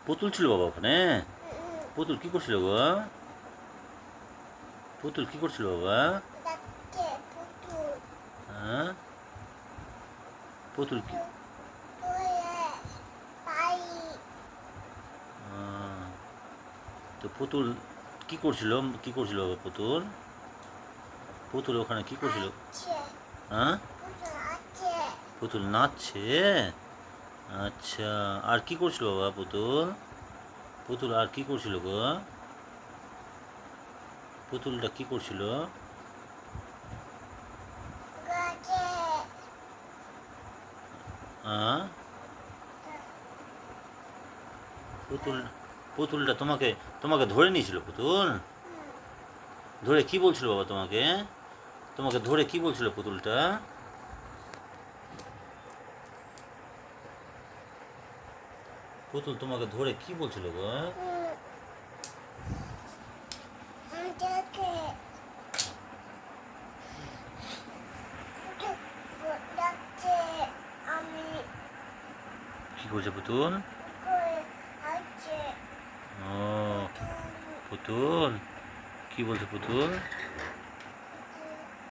পুতুল ছিল বাবা ওখানে? পুতুল কি করছিল গো? পুতুল কি করছিল বাবা? ডাকছে পুতুল। হ্যাঁ, পুতুল কি? তুলে পাই। আহ, তো পুতুল কি করছিল? কি করছিল বাবা পুতুল? পুতুল ওখানে কি করছিল? আছে হ্যাঁ, পুতুল আছে। পুতুল নাচছে। আচ্ছা, আর কি করছিল বাবা পুতুল? পুতুল আর কি করছিল গো? পুতুলটা কি করছিল? গাছে হ্যাঁ, পুতুল পুতুলটা তোমাকে তোমাকে ধরে নিয়েছিল পুতুল? ধরে কি বলছিল বাবা তোমাকে? তোমাকে ধরে কি বলছিল পুতুলটা? পুতুল তোমাকে ধরে কি বলছিল গো? দেখে পুতুল ডাকছে। আমি কি করছে পুতুল? করে আছে ও, পুতুল। পুতুল কি বলছে পুতুল?